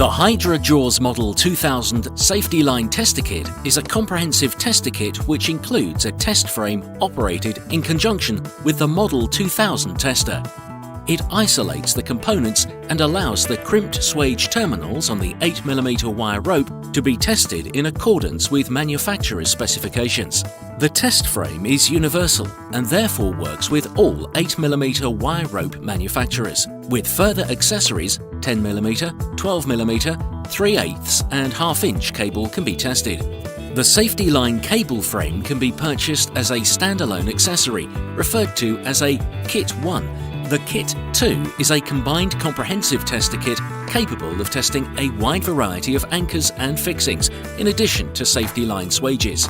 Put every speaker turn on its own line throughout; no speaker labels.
The Hydrajaws Model 2000 Safety Line Tester Kit is a comprehensive tester kit which includes a test frame operated in conjunction with the Model 2000 tester. It isolates the components and allows the crimped swage terminals on the 8mm wire rope to be tested in accordance with manufacturer's specifications. The test frame is universal and therefore works with all 8mm wire rope manufacturers. With further accessories, 10mm, 12mm, 3/8 and 1/2" cable can be tested. The Safety Line cable frame can be purchased as a standalone accessory, referred to as a Kit 1. The Kit 2 is a combined comprehensive tester kit capable of testing a wide variety of anchors and fixings, in addition to safety line swages.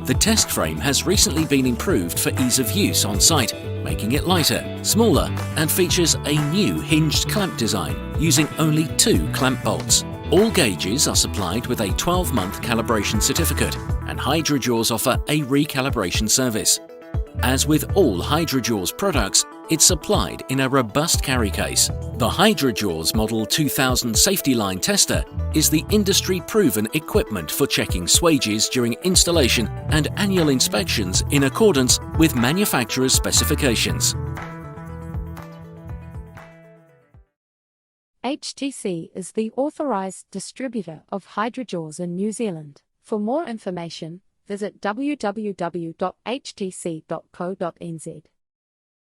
The test frame has recently been improved for ease of use on site, making it lighter, smaller, and features a new hinged clamp design using only 2 clamp bolts. All gauges are supplied with a 12-month calibration certificate, and Hydrajaws offer a recalibration service. As with all Hydrajaws products, it's supplied in a robust carry case. The Hydrajaws Model 2000 Safety Line Tester is the industry-proven equipment for checking swages during installation and annual inspections in accordance with manufacturer's specifications.
HTC is the authorised distributor of Hydrajaws in New Zealand. For more information, visit www.htc.co.nz.